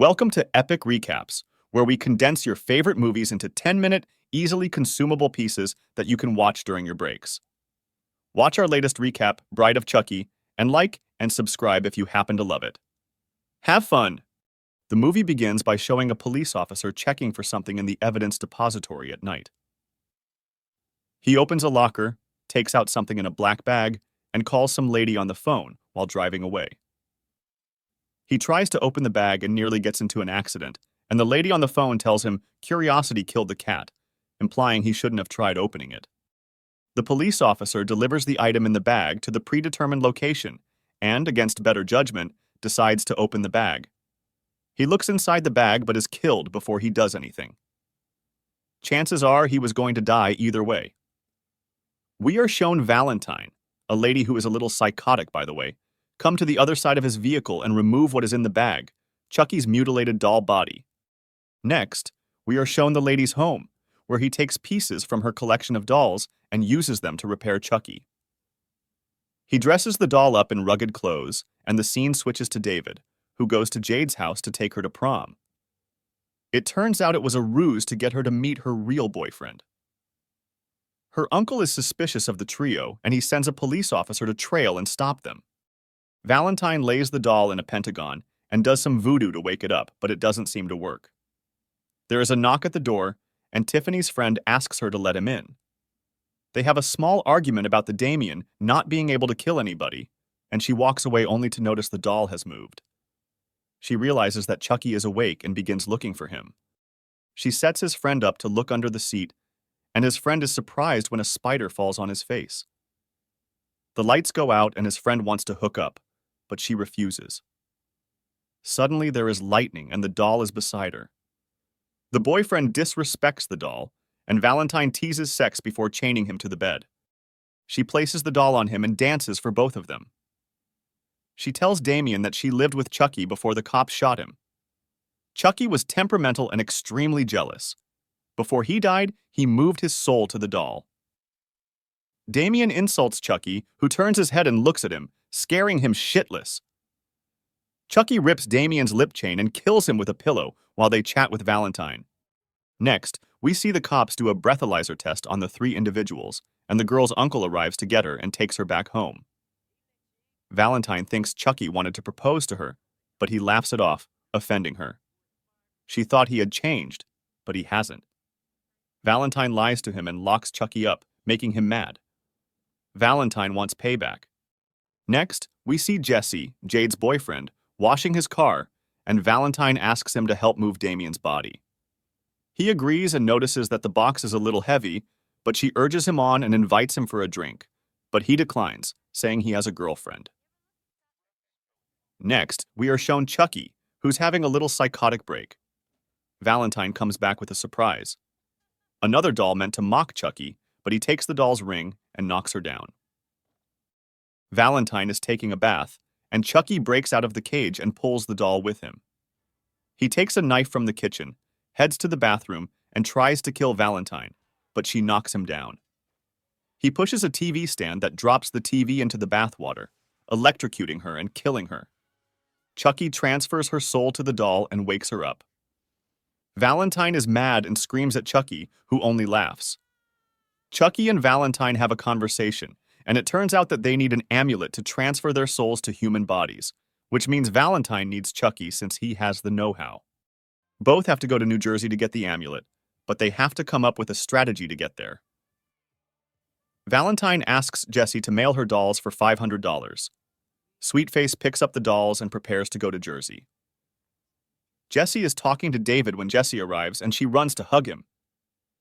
Welcome to Epic Recaps, where we condense your favorite movies into 10-minute, easily consumable pieces that you can watch during your breaks. Watch our latest recap, Bride of Chucky, and like and subscribe if you happen to love it. Have fun! The movie begins by showing a police officer checking for something in the evidence depository at night. He opens a locker, takes out something in a black bag, and calls some lady on the phone while driving away. He tries to open the bag and nearly gets into an accident, and the lady on the phone tells him curiosity killed the cat, implying he shouldn't have tried opening it. The police officer delivers the item in the bag to the predetermined location and, against better judgment, decides to open the bag. He looks inside the bag but is killed before he does anything. Chances are he was going to die either way. We are shown Valentine, a lady who is a little psychotic, by the way, come to the other side of his vehicle and remove what is in the bag, Chucky's mutilated doll body. Next, we are shown the lady's home, where he takes pieces from her collection of dolls and uses them to repair Chucky. He dresses the doll up in rugged clothes, and the scene switches to David, who goes to Jade's house to take her to prom. It turns out it was a ruse to get her to meet her real boyfriend. Her uncle is suspicious of the trio, and he sends a police officer to trail and stop them. Valentine lays the doll in a pentagon and does some voodoo to wake it up, but it doesn't seem to work. There is a knock at the door, and Tiffany's friend asks her to let him in. They have a small argument about the Damien not being able to kill anybody, and she walks away only to notice the doll has moved. She realizes that Chucky is awake and begins looking for him. She sets his friend up to look under the seat, and his friend is surprised when a spider falls on his face. The lights go out and his friend wants to hook up, but she refuses. Suddenly there is lightning and the doll is beside her. The boyfriend disrespects the doll, and Valentine teases sex before chaining him to the bed. She places the doll on him and dances for both of them. She tells Damien that she lived with Chucky before the cops shot him. Chucky was temperamental and extremely jealous. Before he died, he moved his soul to the doll. Damien insults Chucky, who turns his head and looks at him, scaring him shitless. Chucky rips Damien's lip chain and kills him with a pillow while they chat with Valentine. Next, we see the cops do a breathalyzer test on the three individuals, and the girl's uncle arrives to get her and takes her back home. Valentine thinks Chucky wanted to propose to her, but he laughs it off, offending her. She thought he had changed, but he hasn't. Valentine lies to him and locks Chucky up, making him mad. Valentine wants payback. Next, we see Jesse, Jade's boyfriend, washing his car, and Valentine asks him to help move Damien's body. He agrees and notices that the box is a little heavy, but she urges him on and invites him for a drink, but he declines, saying he has a girlfriend. Next, we are shown Chucky, who's having a little psychotic break. Valentine comes back with a surprise. Another doll meant to mock Chucky, but he takes the doll's ring and knocks her down. Valentine is taking a bath, and Chucky breaks out of the cage and pulls the doll with him. He takes a knife from the kitchen, heads to the bathroom, and tries to kill Valentine, but she knocks him down. He pushes a TV stand that drops the TV into the bathwater, electrocuting her and killing her. Chucky transfers her soul to the doll and wakes her up. Valentine is mad and screams at Chucky, who only laughs. Chucky and Valentine have a conversation, and it turns out that they need an amulet to transfer their souls to human bodies, which means Valentine needs Chucky since he has the know-how. Both have to go to New Jersey to get the amulet, but they have to come up with a strategy to get there. Valentine asks Jesse to mail her dolls for $500. Sweetface picks up the dolls and prepares to go to Jersey. Jesse is talking to David when Jesse arrives, and she runs to hug him.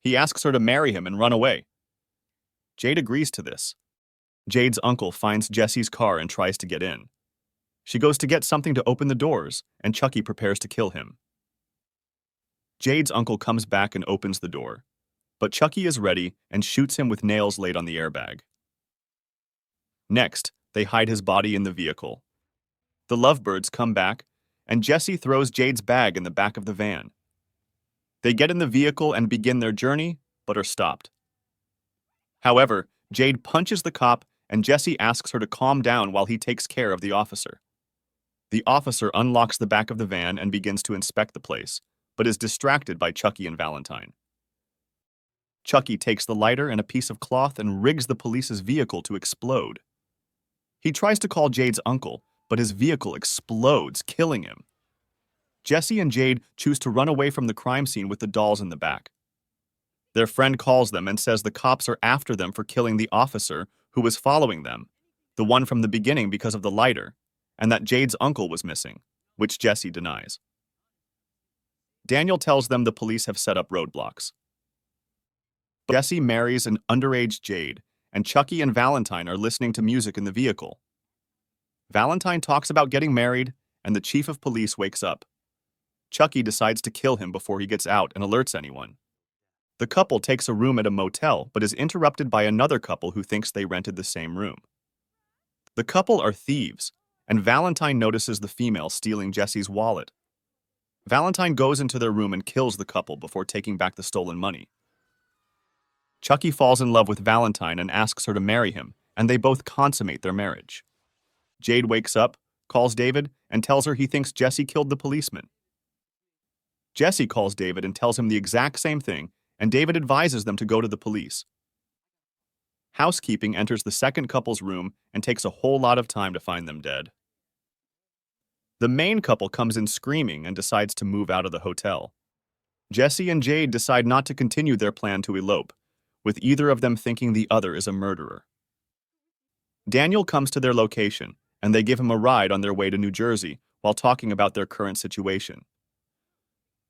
He asks her to marry him and run away. Jade agrees to this. Jade's uncle finds Jesse's car and tries to get in. She goes to get something to open the doors, and Chucky prepares to kill him. Jade's uncle comes back and opens the door, but Chucky is ready and shoots him with nails laid on the airbag. Next, they hide his body in the vehicle. The lovebirds come back, and Jesse throws Jade's bag in the back of the van. They get in the vehicle and begin their journey, but are stopped. However, Jade punches the cop, and Jesse asks her to calm down while he takes care of the officer. The officer unlocks the back of the van and begins to inspect the place, but is distracted by Chucky and Valentine. Chucky takes the lighter and a piece of cloth and rigs the police's vehicle to explode. He tries to call Jade's uncle, but his vehicle explodes, killing him. Jesse and Jade choose to run away from the crime scene with the dolls in the back. Their friend calls them and says the cops are after them for killing the officer who was following them, the one from the beginning because of the lighter, and that Jade's uncle was missing, which Jesse denies. Daniel tells them the police have set up roadblocks. Jesse marries an underage Jade, and Chucky and Valentine are listening to music in the vehicle. Valentine talks about getting married, and the chief of police wakes up. Chucky decides to kill him before he gets out and alerts anyone. The couple takes a room at a motel but is interrupted by another couple who thinks they rented the same room. The couple are thieves, and Valentine notices the female stealing Jesse's wallet. Valentine goes into their room and kills the couple before taking back the stolen money. Chucky falls in love with Valentine and asks her to marry him, and they both consummate their marriage. Jade wakes up, calls David, and tells her he thinks Jesse killed the policeman. Jesse calls David and tells him the exact same thing, and David advises them to go to the police. Housekeeping enters the second couple's room and takes a whole lot of time to find them dead. The main couple comes in screaming and decides to move out of the hotel. Jesse and Jade decide not to continue their plan to elope, with either of them thinking the other is a murderer. Daniel comes to their location, and they give him a ride on their way to New Jersey while talking about their current situation.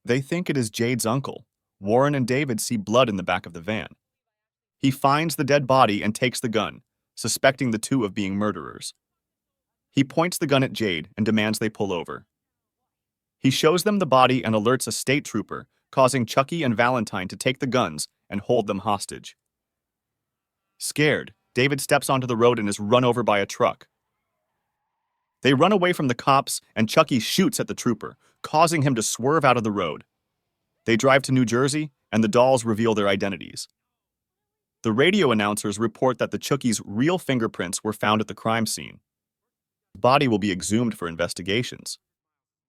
They think it is Jade's uncle. Warren and David see blood in the back of the van. He finds the dead body and takes the gun, suspecting the two of being murderers. He points the gun at Jade and demands they pull over. He shows them the body and alerts a state trooper, causing Chucky and Valentine to take the guns and hold them hostage. Scared, David steps onto the road and is run over by a truck. They run away from the cops, and Chucky shoots at the trooper, causing him to swerve out of the road. They drive to New Jersey, and the dolls reveal their identities. The radio announcers report that the Chucky's real fingerprints were found at the crime scene. The body will be exhumed for investigations.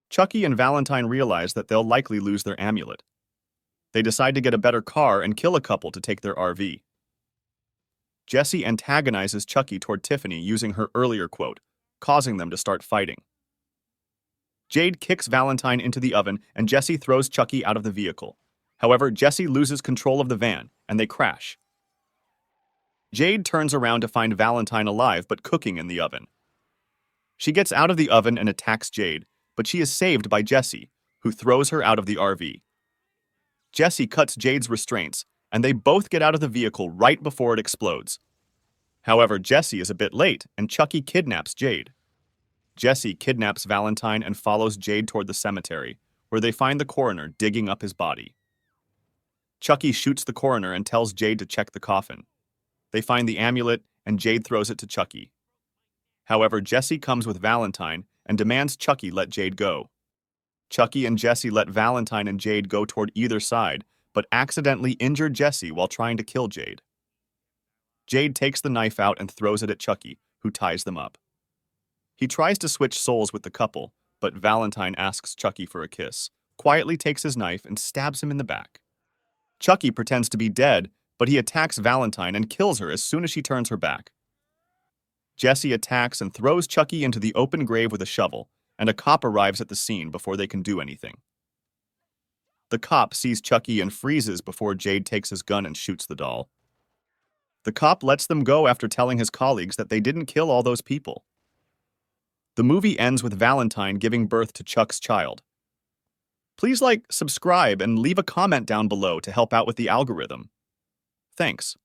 Chucky and Valentine realize that they'll likely lose their amulet. They decide to get a better car and kill a couple to take their RV. Jesse antagonizes Chucky toward Tiffany using her earlier quote, causing them to start fighting. Jade kicks Valentine into the oven and Jesse throws Chucky out of the vehicle. However, Jesse loses control of the van and they crash. Jade turns around to find Valentine alive but cooking in the oven. She gets out of the oven and attacks Jade, but she is saved by Jesse, who throws her out of the RV. Jesse cuts Jade's restraints, and they both get out of the vehicle right before it explodes. However, Jesse is a bit late, and Chucky kidnaps Jade. Jesse kidnaps Valentine and follows Jade toward the cemetery, where they find the coroner digging up his body. Chucky shoots the coroner and tells Jade to check the coffin. They find the amulet, and Jade throws it to Chucky. However, Jesse comes with Valentine and demands Chucky let Jade go. Chucky and Jesse let Valentine and Jade go toward either side, but accidentally injure Jesse while trying to kill Jade. Jade takes the knife out and throws it at Chucky, who ties them up. He tries to switch souls with the couple, but Valentine asks Chucky for a kiss, quietly takes his knife and stabs him in the back. Chucky pretends to be dead, but he attacks Valentine and kills her as soon as she turns her back. Jesse attacks and throws Chucky into the open grave with a shovel, and a cop arrives at the scene before they can do anything. The cop sees Chucky and freezes before Jade takes his gun and shoots the doll. The cop lets them go after telling his colleagues that they didn't kill all those people. The movie ends with Valentine giving birth to Chuck's child. Please like, subscribe, and leave a comment down below to help out with the algorithm. Thanks.